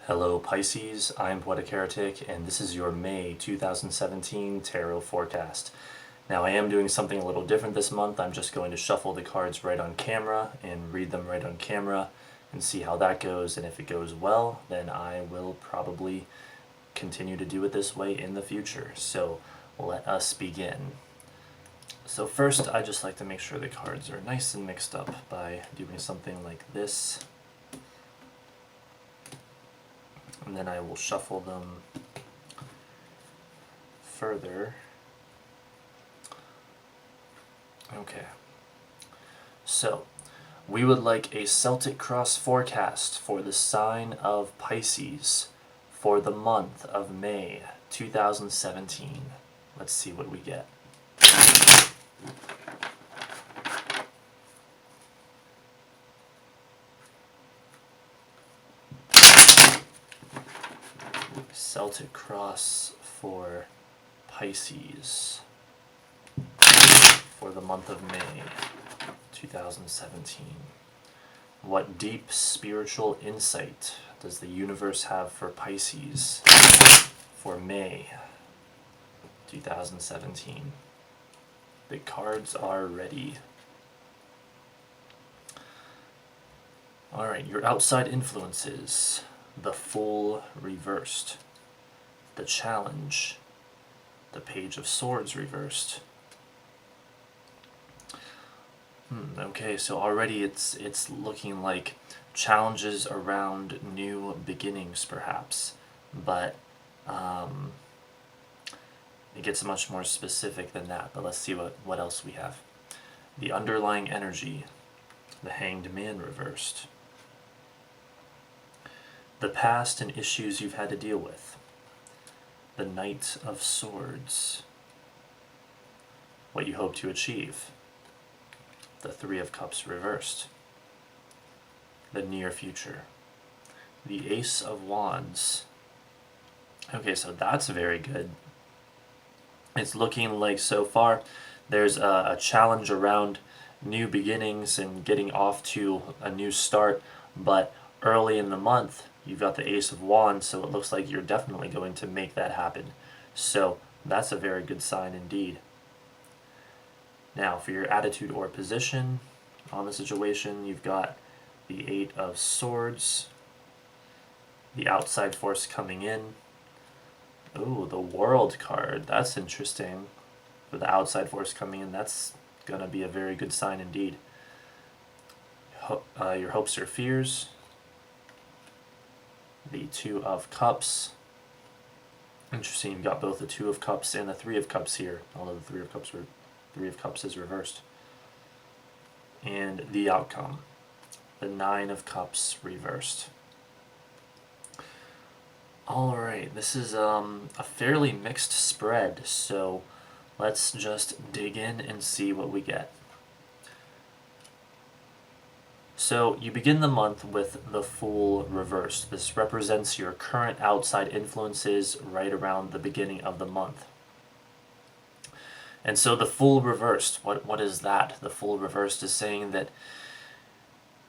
Hello Pisces, I'm Poetic Heretic, and this is your May 2017 Tarot Forecast. Now I am doing something a little different this month. I'm just going to shuffle the cards right on camera and read them right on camera and see how that goes, and if it goes well, then I will probably continue to do it this way in the future. So let us begin. So first, I just like to make sure the cards are nice and mixed up by doing something like this. And then I will shuffle them further. Okay. So, we would like a Celtic cross forecast for the sign of Pisces for the month of May 2017. Let's see what we get. Celtic cross for Pisces for the month of May 2017. What deep spiritual insight does the universe have for Pisces for May 2017? The cards are ready. Alright, your outside influences. The Fool reversed. The Challenge. The Page of Swords reversed. Okay, so already it's looking like challenges around new beginnings, perhaps, but it gets much more specific than that. But let's see what else we have. The underlying energy, the Hanged Man reversed. The past and issues you've had to deal with. The Knight of Swords. What you hope to achieve. The Three of Cups reversed. The near future. The Ace of Wands. Okay, so that's very good. It's looking like so far there's a challenge around new beginnings and getting off to a new start, but early in the month you've got the Ace of Wands, so it looks like you're definitely going to make that happen. So that's a very good sign indeed. Now, for your attitude or position on the situation, you've got the Eight of Swords, the outside force coming in. Ooh, the World card. That's interesting. For the outside force coming in, that's going to be a very good sign indeed. Your hopes or fears. The Two of Cups. Interesting, you've got both the Two of Cups and the Three of Cups here, although the Three of Cups is reversed. And the outcome, the Nine of Cups reversed. Alright, this is a fairly mixed spread, so let's just dig in and see what we get. So you begin the month with the Fool reversed. This represents your current outside influences right around the beginning of the month. And so the Fool reversed, what is that? The Fool reversed is saying that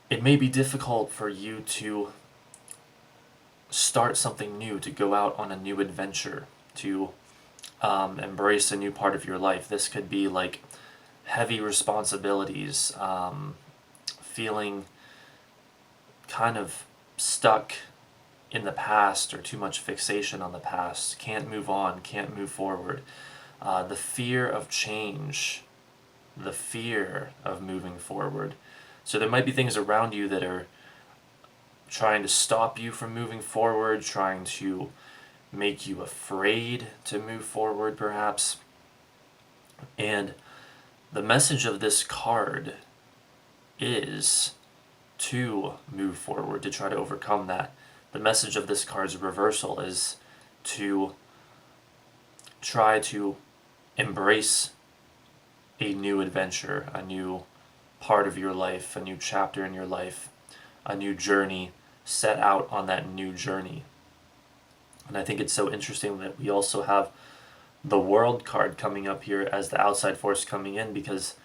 it may be difficult for you to start something new, to go out on a new adventure, to embrace a new part of your life. This could be like heavy responsibilities, feeling kind of stuck in the past or too much fixation on the past, can't move on, can't move forward. The fear of change, the fear of moving forward. So there might be things around you that are trying to stop you from moving forward, trying to make you afraid to move forward, perhaps. And the message of this card is to move forward, to try to overcome that. The message of this card's reversal is to try to embrace a new adventure, a new part of your life, a new chapter in your life, a new journey, set out on that new journey. And I think it's so interesting that we also have the World card coming up here as the outside force coming in, because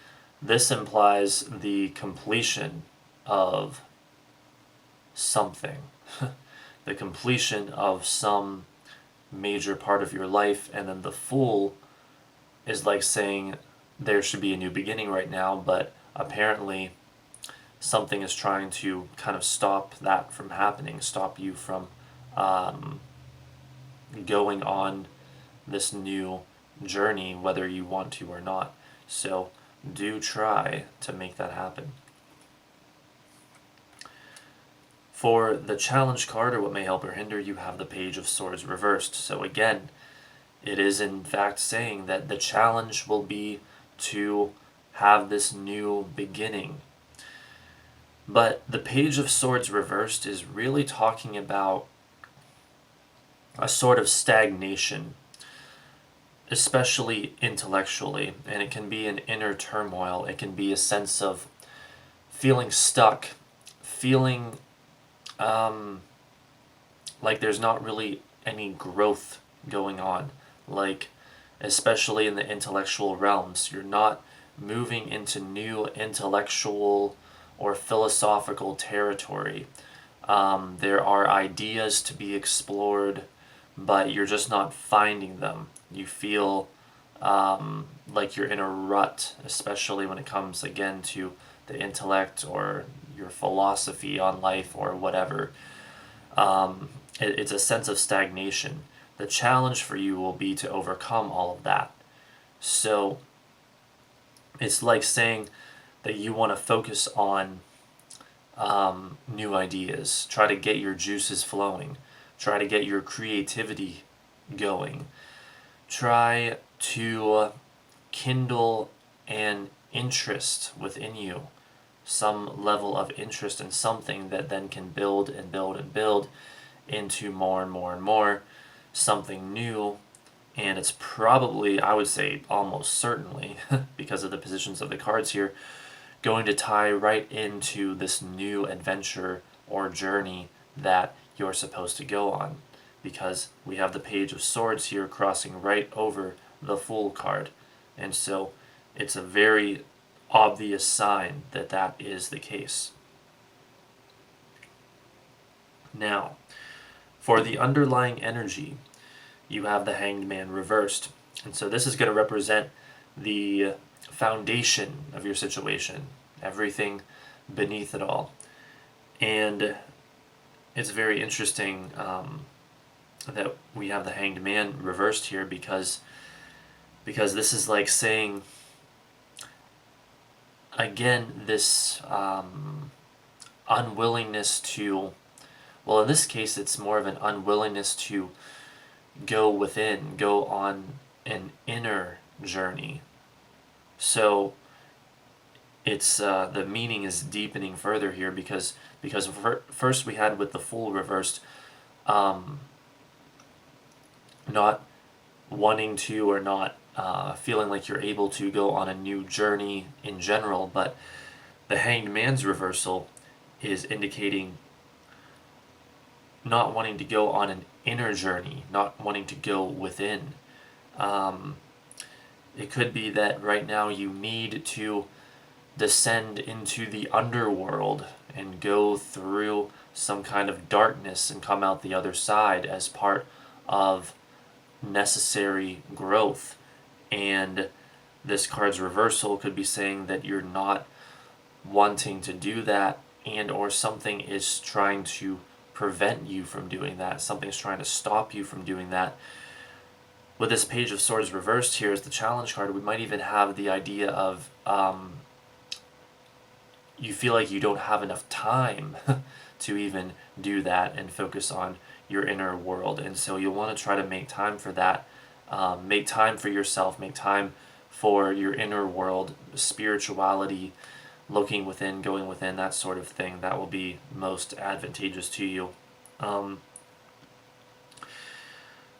this implies the completion of something. the completion of some major part of your life, and then the Fool is like saying there should be a new beginning right now, but apparently something is trying to kind of stop that from happening, stop you from going on this new journey, whether you want to or not. So do try to make that happen. For the challenge card, or what may help or hinder, you have the Page of Swords reversed. So again, it is in fact saying that the challenge will be to have this new beginning. But the Page of Swords reversed is really talking about a sort of stagnation, especially intellectually, and it can be an inner turmoil. It can be a sense of feeling stuck, feeling like there's not really any growth going on, like especially in the intellectual realms. You're not moving into new intellectual or philosophical territory. There are ideas to be explored, but you're just not finding them. You feel like you're in a rut, especially when it comes again to the intellect or your philosophy on life or whatever. It's a sense of stagnation. The challenge for you will be to overcome all of that. So it's like saying that you want to focus on new ideas, try to get your juices flowing, try to get your creativity going, try to kindle an interest within you, some level of interest in something that then can build and build and build into more and more and more, something new. And it's probably, I would say almost certainly, because of the positions of the cards here, going to tie right into this new adventure or journey that you're supposed to go on. Because we have the Page of Swords here crossing right over the Fool card. And so it's a very obvious sign that that is the case. Now, for the underlying energy, you have the Hanged Man reversed. And so this is going to represent the foundation of your situation, everything beneath it all. And it's very interesting that we have the Hanged Man reversed here because this is like saying, again, this unwillingness to, well, in this case, it's more of an unwillingness to go within, go on an inner journey. So it's the meaning is deepening further here because first we had with the Fool reversed, not wanting to or not feeling like you're able to go on a new journey in general, but the Hanged Man's reversal is indicating not wanting to go on an inner journey, not wanting to go within. It could be that right now you need to descend into the underworld and go through some kind of darkness and come out the other side as part of necessary growth. And this card's reversal could be saying that you're not wanting to do that, and or something is trying to prevent you from doing that. Something's trying to stop you from doing that. With this Page of Swords reversed here as the challenge card, we might even have the idea of you feel like you don't have enough time to even do that and focus on your inner world. And so you'll want to try to make time for that. Make time for yourself, make time for your inner world, spirituality, looking within, going within, that sort of thing. That will be most advantageous to you.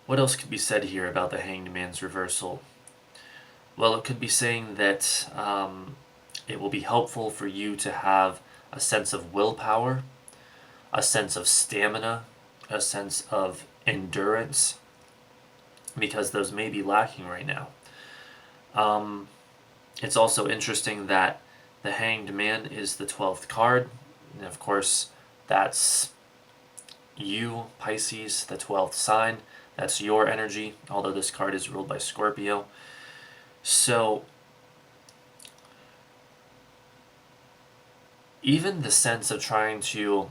What else could be said here about the Hanged Man's reversal? Well, it could be saying that it will be helpful for you to have a sense of willpower, a sense of stamina, a sense of endurance, because those may be lacking right now. It's also interesting that the Hanged Man is the 12th card, and of course that's you, Pisces, the 12th sign. That's your energy, although this card is ruled by Scorpio. So even the sense of trying to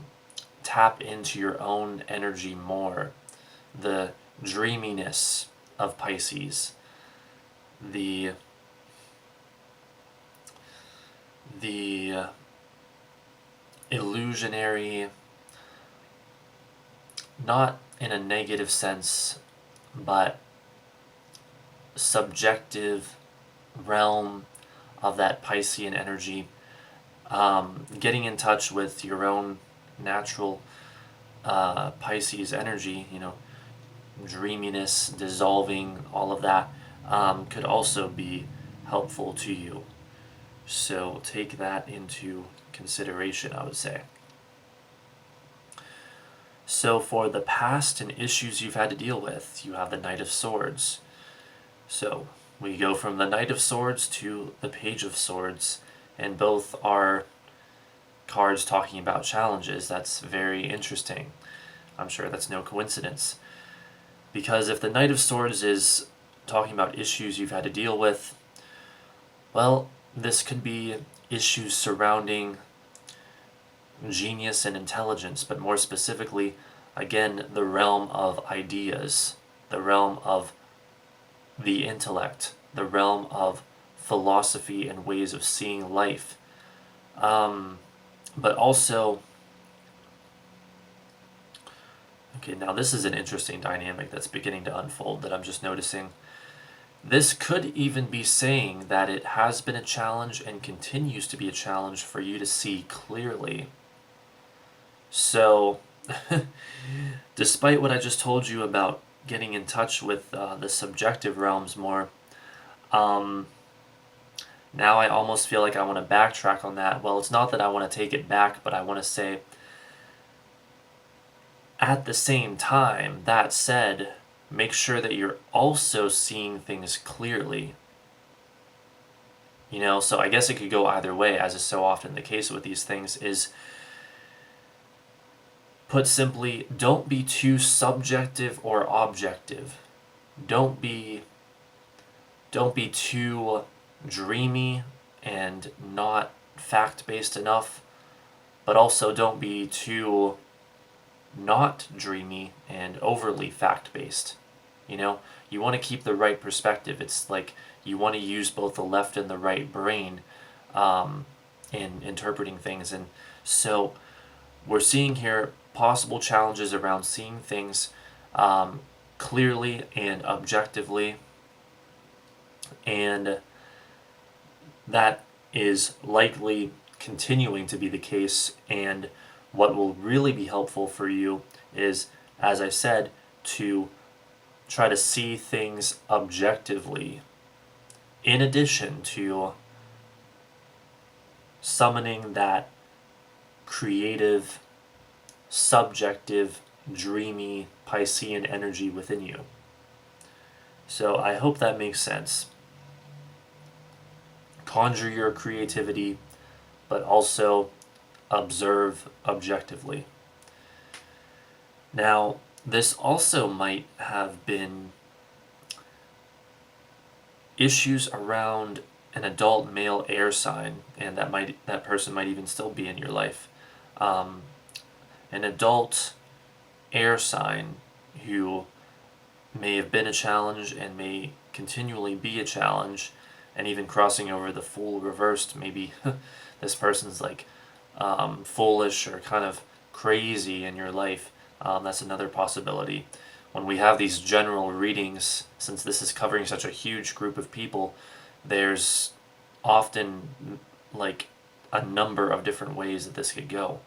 tap into your own energy more, the dreaminess of Pisces, the illusionary, not in a negative sense, but subjective realm of that Piscean energy, getting in touch with your own natural Pisces energy, dreaminess, dissolving, all of that, could also be helpful to you. So take that into consideration, I would say. So for the past and issues you've had to deal with, you have the Knight of Swords. So we go from the Knight of Swords to the Page of Swords, and both are cards talking about challenges. That's very interesting. I'm sure that's no coincidence. Because if the Knight of Swords is talking about issues you've had to deal with, well, this could be issues surrounding genius and intelligence, but more specifically, again, the realm of ideas, the realm of the intellect, the realm of philosophy and ways of seeing life. But also, okay, now this is an interesting dynamic that's beginning to unfold that I'm just noticing. This could even be saying that it has been a challenge and continues to be a challenge for you to see clearly. So, despite what I just told you about getting in touch with the subjective realms more, now I almost feel like I want to backtrack on that. Well, it's not that I want to take it back, but I want to say, at the same time, that said, make sure that you're also seeing things clearly. So I guess it could go either way, as is so often the case with these things, is, put simply, don't be too subjective or objective. Don't be too dreamy and not fact-based enough, but also don't be too not dreamy and overly fact-based. You want to keep the right perspective. It's like you want to use both the left and the right brain in interpreting things. And so we're seeing here possible challenges around seeing things clearly and objectively, and that is likely continuing to be the case. And what will really be helpful for you is, as I said, to try to see things objectively, in addition to summoning that creative, subjective, dreamy Piscean energy within you. So I hope that makes sense. Conjure your creativity, but also observe objectively. Now, this also might have been issues around an adult male air sign, and that person might even still be in your life. An adult air sign who may have been a challenge and may continually be a challenge, and even crossing over the Fool reversed, maybe this person's like foolish or kind of crazy in your life. That's another possibility. When we have these general readings, since this is covering such a huge group of people, there's often like a number of different ways that this could go,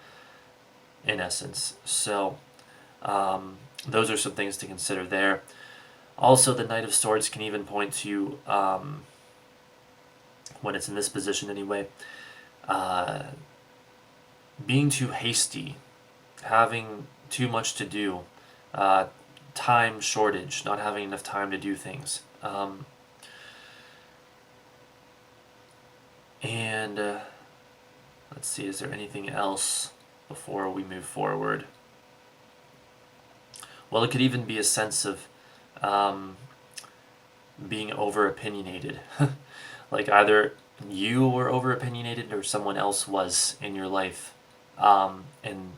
in essence. So those are some things to consider there. Also, the Knight of Swords can even point to, when it's in this position anyway, being too hasty, having too much to do, time shortage, not having enough time to do things. And let's see, is there anything else before we move forward? Well, it could even be a sense of um, being over opinionated. Like either you were over opinionated or someone else was in your life, and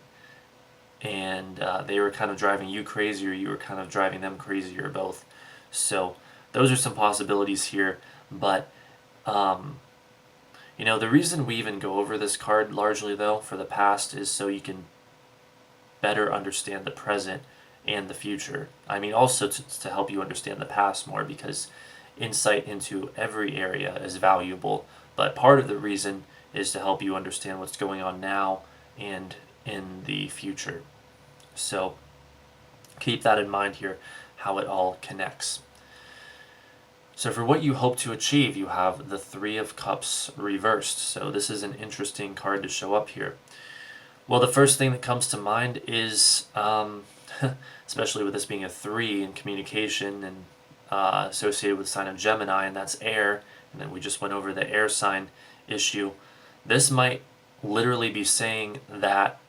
they were kind of driving you crazy, or you were kind of driving them crazy, or both. So those are some possibilities here. But the reason we even go over this card largely, though, for the past is so you can better understand the present and the future. I mean, also to help you understand the past more, because insight into every area is valuable. But part of the reason is to help you understand what's going on now and in the future. So keep that in mind here, how it all connects. So for what you hope to achieve, you have the Three of Cups reversed. So this is an interesting card to show up here. Well, the first thing that comes to mind is, especially with this being a 3 in communication and associated with the sign of Gemini, and that's air, and then we just went over the air sign issue. This might literally be saying that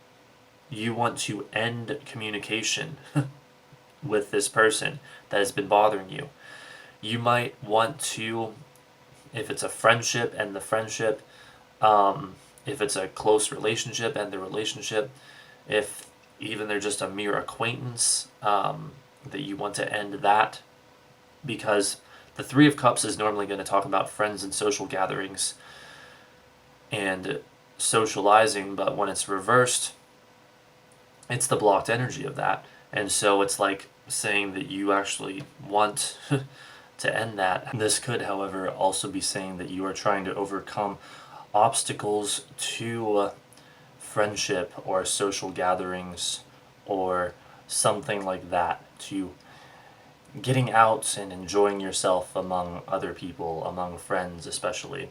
you want to end communication with this person that has been bothering you. You might want to, if it's a friendship, end the friendship. If it's a close relationship, end the relationship. If even they're just a mere acquaintance, that you want to end that. Because the Three of Cups is normally going to talk about friends and social gatherings and socializing, but when it's reversed, it's the blocked energy of that. And so it's like saying that you actually want to end that. This could, however, also be saying that you are trying to overcome obstacles to friendship or social gatherings or something like that, to getting out and enjoying yourself among other people, among friends especially.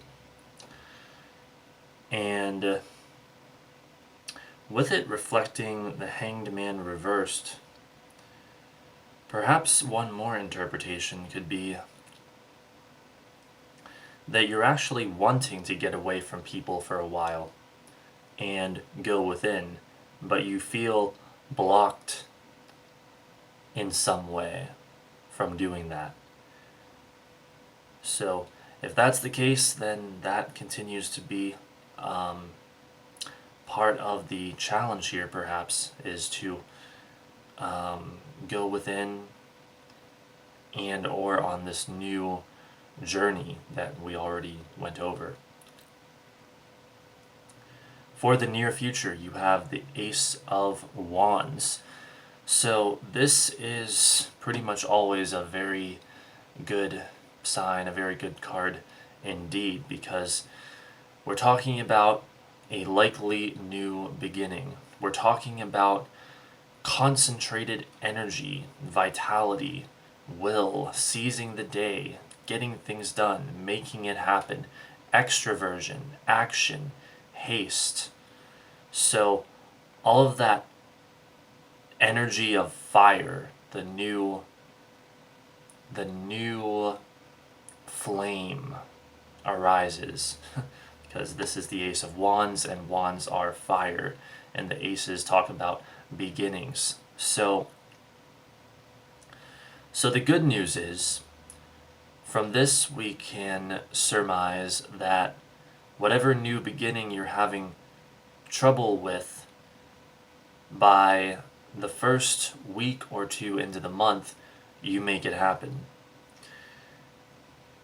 And with it reflecting the Hanged Man reversed, perhaps one more interpretation could be that you're actually wanting to get away from people for a while and go within, but you feel blocked in some way from doing that. So if that's the case, then that continues to be part of the challenge here, perhaps, is to go within and or on this new journey that we already went over. For the near future, you have the Ace of Wands. So this is pretty much always a very good sign, a very good card indeed, because we're talking about a likely new beginning. We're talking about concentrated energy, vitality, will, seizing the day, getting things done, making it happen, extroversion, action, haste. So all of that energy of fire, the new flame arises because this is the Ace of Wands, and wands are fire, and the aces talk about beginnings. So the good news is, from this we can surmise that whatever new beginning you're having trouble with, by the first week or two into the month, you make it happen.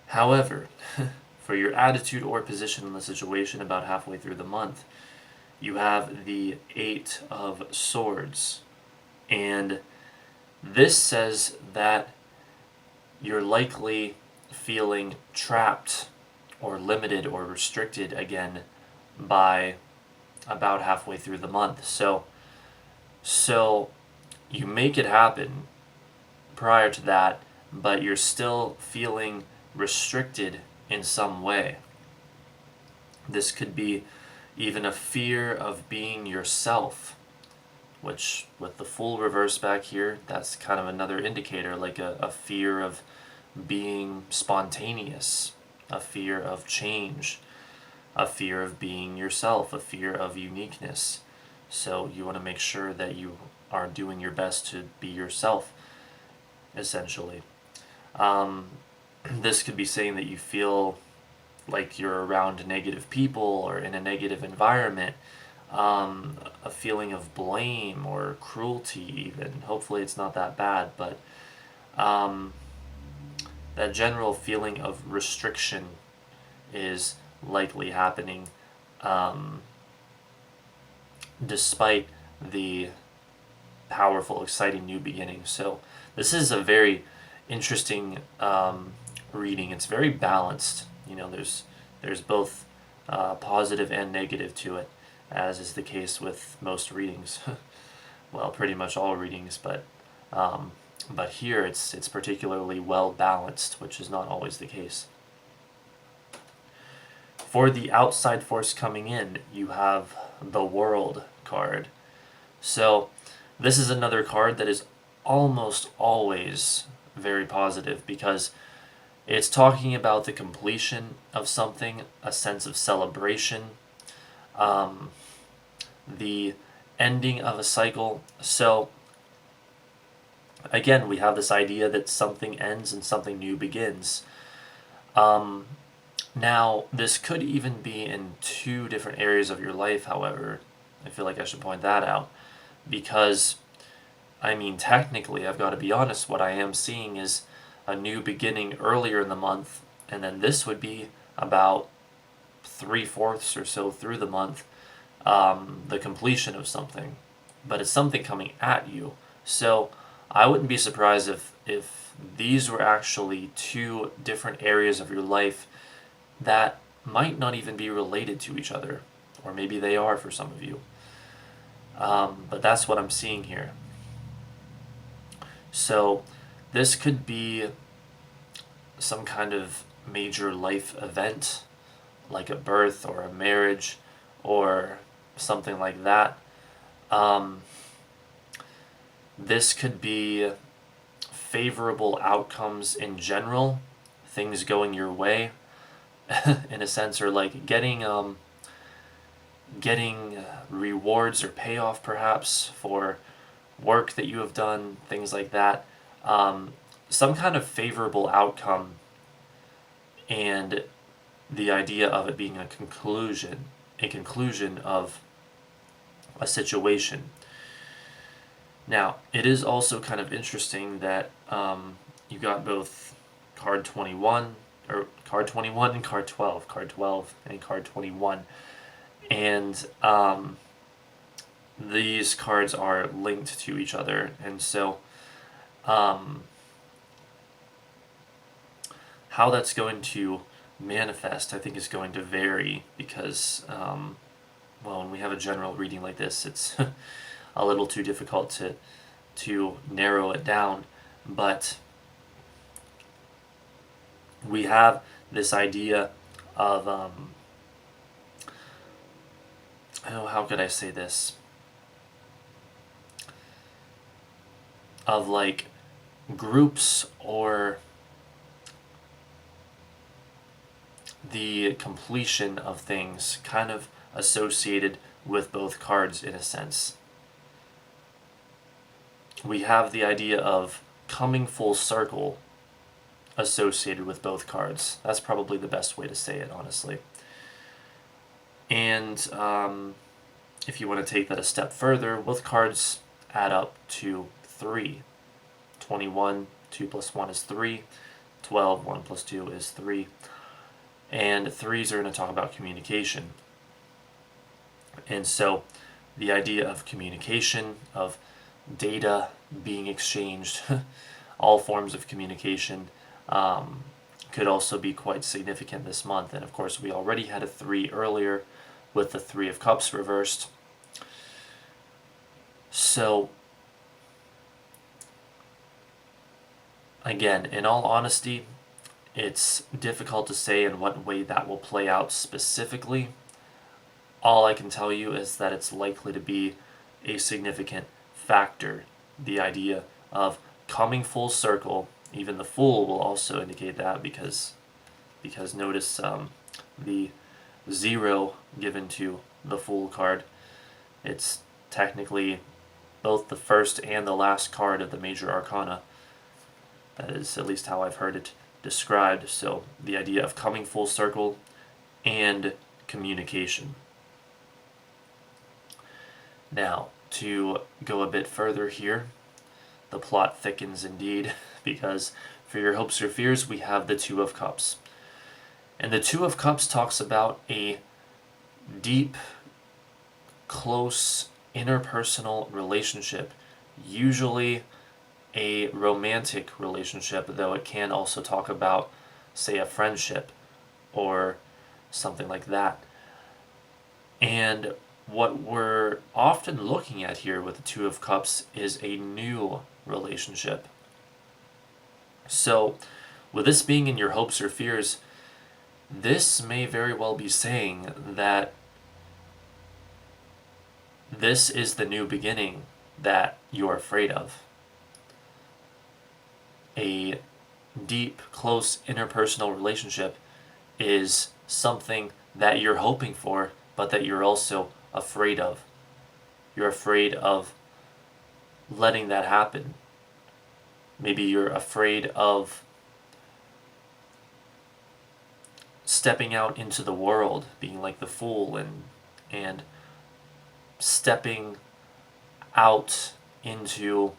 However, for your attitude or position in the situation about halfway through the month, you have the Eight of Swords. And this says that you're likely feeling trapped or limited or restricted again by about halfway through the month. So you make it happen prior to that, but you're still feeling restricted in some way. This could be even a fear of being yourself, which with the Fool reverse back here, that's kind of another indicator, like a fear of being spontaneous, a fear of change, a fear of being yourself, a fear of uniqueness. So you want to make sure that you are doing your best to be yourself, essentially. This could be saying that you feel like you're around negative people or in a negative environment, a feeling of blame or cruelty even. Hopefully it's not that bad, but that general feeling of restriction is likely happening, despite the powerful, exciting new beginning. So this is a very interesting reading. It's very balanced. There's both positive and negative to it, as is the case with most readings. Well, pretty much all readings, but here it's particularly well balanced, which is not always the case. For the outside force coming in, you have the World card. So this is another card that is almost always very positive, because it's talking about the completion of something, a sense of celebration, the ending of a cycle. So again, we have this idea that something ends and something new begins. Now, this could even be in two different areas of your life, however. I feel like I should point that out. Because, technically, I've got to be honest, what I am seeing is a new beginning earlier in the month, and then this would be about 3/4 or so through the month, the completion of something. But it's something coming at you. So I wouldn't be surprised if these were actually two different areas of your life that might not even be related to each other, or maybe they are for some of you. But that's what I'm seeing here. So this could be some kind of major life event, like a birth or a marriage or something like that. This could be favorable outcomes in general, things going your way, in a sense, or like getting rewards or payoff perhaps for work that you have done, things like that. Some kind of favorable outcome, and the idea of it being a conclusion of a situation. Now, it is also kind of interesting that you got both card 21 and card 12, card 12 and card 21. And these cards are linked to each other, and so how that's going to manifest, I think, is going to vary, because when we have a general reading like this, it's a little too difficult to narrow it down. But we have this idea of how could I say this? Of like groups, or the completion of things kind of associated with both cards in a sense. We have the idea of coming full circle associated with both cards. That's probably the best way to say it, honestly. And if you want to take that a step further, both cards add up to 3. 21, 2 plus 1 is 3. 12, 1 plus 2 is 3. And 3s are going to talk about communication. And so the idea of communication, of data being exchanged, all forms of communication, could also be quite significant this month. And of course, we already had a 3 earlier with the 3 of Cups reversed. So again, in all honesty, it's difficult to say in what way that will play out specifically. All I can tell you is that it's likely to be a significant factor. The idea of coming full circle, even the Fool will also indicate that, because notice the 0 given to the Fool card, it's technically both the first and the last card of the major arcana. That is at least how I've heard it described. So the idea of coming full circle and communication. Now, to go a bit further here, the plot thickens indeed, because for your hopes or fears, we have the Two of Cups. And the Two of Cups talks about a deep, close, interpersonal relationship, usually a romantic relationship, though it can also talk about, say, a friendship or something like that. And what we're often looking at here with the Two of Cups is a new relationship. So, with this being in your hopes or fears, this may very well be saying that this is the new beginning that you're afraid of. A deep, close, interpersonal relationship is something that you're hoping for, but that you're also afraid of. You're afraid of letting that happen. Maybe you're afraid of stepping out into the world, being like the fool, and stepping out into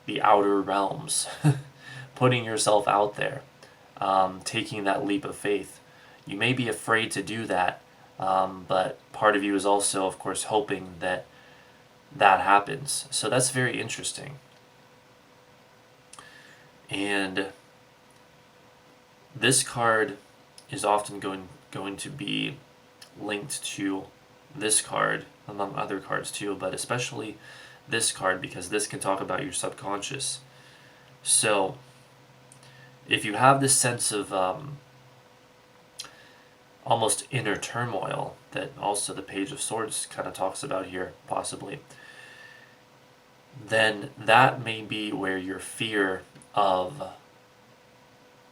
the outer realms, putting yourself out there, taking that leap of faith. You may be afraid to do that, but part of you is also, of course, hoping that that happens. So that's very interesting. And this card is often going to be linked to this card, among other cards too, but especially this card, because this can talk about your subconscious. So if you have this sense of almost inner turmoil that also the Page of Swords kind of talks about here, possibly, then that may be where your fear of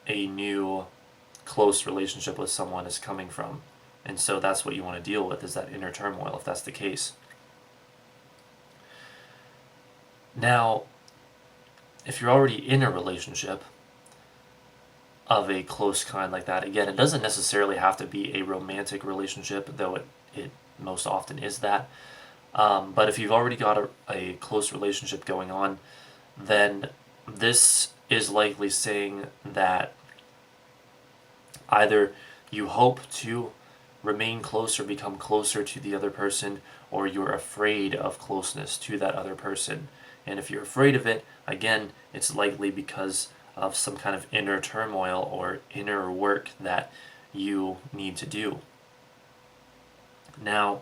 a new close relationship with someone is coming from. And so that's what you want to deal with, is that inner turmoil, if that's the case. Now, if you're already in a relationship of a close kind like that, again, it doesn't necessarily have to be a romantic relationship, though it most often is that. But if you've already got a close relationship going on, then this is likely saying that either you hope to remain close or become closer to the other person, or you're afraid of closeness to that other person. And if you're afraid of it, again, it's likely because of some kind of inner turmoil or inner work that you need to do. Now,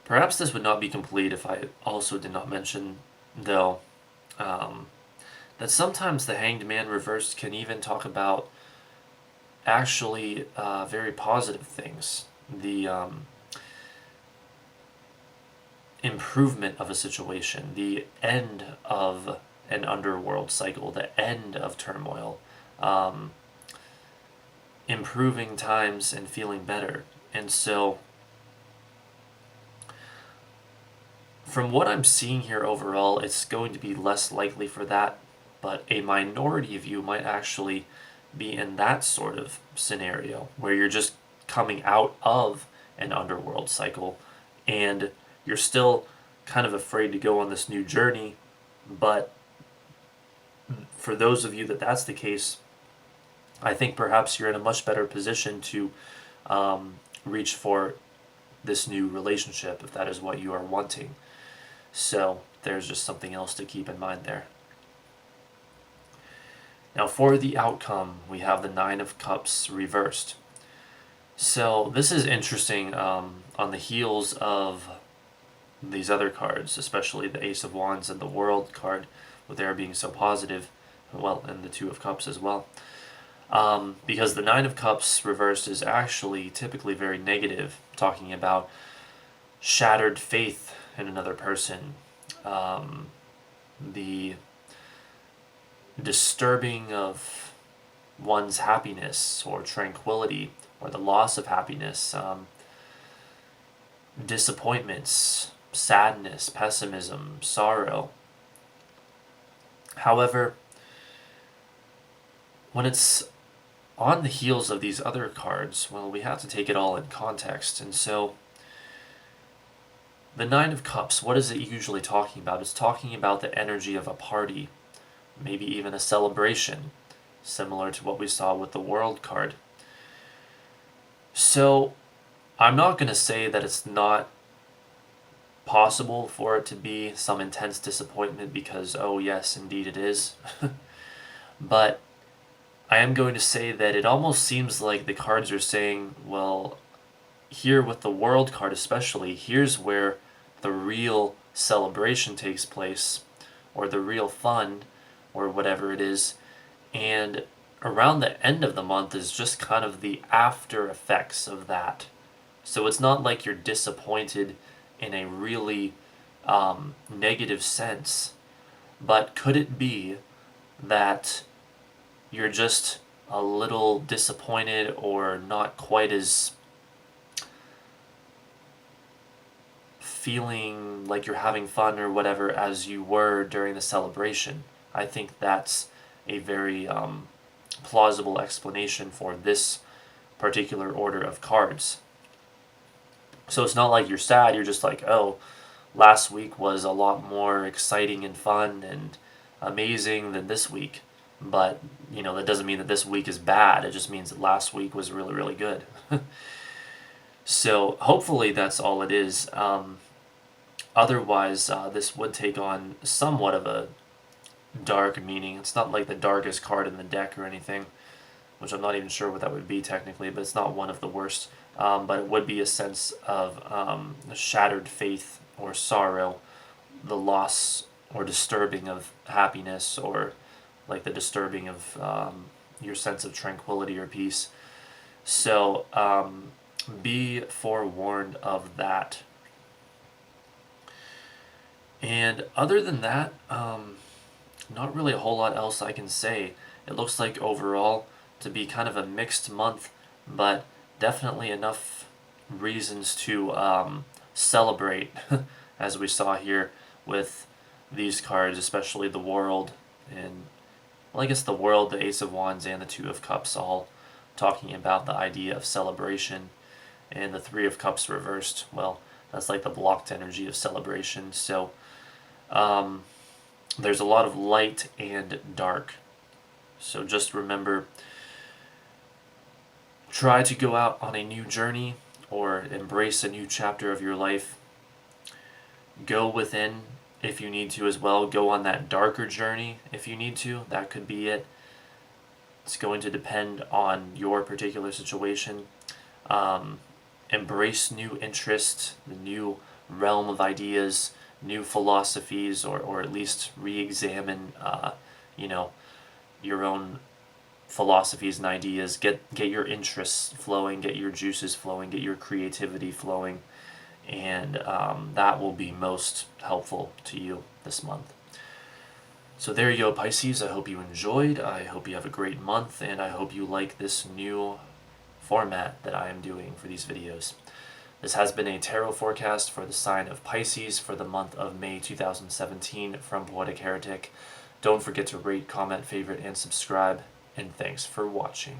perhaps this would not be complete if I also did not mention, though, that sometimes the Hanged Man reversed can even talk about actually very positive things. The improvement of a situation, the end of an underworld cycle, the end of turmoil, improving times and feeling better. And so, from what I'm seeing here overall, it's going to be less likely for that, but a minority of you might actually be in that sort of scenario where you're just coming out of an underworld cycle and you're still kind of afraid to go on this new journey. But for those of you that's the case, I think perhaps you're in a much better position to reach for this new relationship if that is what you are wanting. So there's just something else to keep in mind there. Now for the outcome, we have the Nine of Cups reversed. So this is interesting on the heels of these other cards, especially the Ace of Wands and the World card, with their being so positive, well, and the Two of Cups as well. Because the Nine of Cups reversed is actually typically very negative, talking about shattered faith in another person, the disturbing of one's happiness or tranquility, or the loss of happiness, disappointments, sadness, pessimism, sorrow. However, when it's on the heels of these other cards, well, we have to take it all in context. And so, the Nine of Cups, what is it usually talking about? It's talking about the energy of a party, maybe even a celebration, similar to what we saw with the World card. So, I'm not going to say that it's not possible for it to be some intense disappointment because, oh yes, indeed it is. But I am going to say that it almost seems like the cards are saying, well, here with the World card especially, here's where the real celebration takes place, or the real fun, or whatever it is. And around the end of the month is just kind of the after effects of that. So it's not like you're disappointed in a really negative sense, but could it be that you're just a little disappointed or not quite as feeling like you're having fun or whatever as you were during the celebration? I think that's a very plausible explanation for this particular order of cards. So it's not like you're sad, you're just like, oh, last week was a lot more exciting and fun and amazing than this week. But, that doesn't mean that this week is bad. It just means that last week was really, really good. So hopefully that's all it is. Otherwise, this would take on somewhat of a dark meaning. It's not like the darkest card in the deck or anything, which I'm not even sure what that would be technically, but it's not one of the worst. But it would be a sense of shattered faith or sorrow, the loss or disturbing of happiness, or like the disturbing of your sense of tranquility or peace. So be forewarned of that. And other than that, not really a whole lot else I can say. It looks like overall to be kind of a mixed month, but definitely enough reasons to celebrate, as we saw here with these cards, especially the World, and well, I guess the World, the Ace of Wands, and the Two of Cups, all talking about the idea of celebration, and the Three of Cups reversed, well, that's like the blocked energy of celebration. So there's a lot of light and dark. So just remember, try to go out on a new journey or embrace a new chapter of your life. Go within if you need to as well. Go on that darker journey if you need to. That could be it. It's going to depend on your particular situation. Embrace new interests, the new realm of ideas, new philosophies, or at least re-examine, your own philosophies and ideas. Get your interests flowing, get your juices flowing, get your creativity flowing, and that will be most helpful to you this month. So there you go, Pisces. I hope you enjoyed. I hope you have a great month, and I hope you like this new format that I am doing for these videos. This has been a tarot forecast for the sign of Pisces for the month of May 2017 from Poetic Heretic. Don't forget to rate, comment, favorite, and subscribe, and thanks for watching.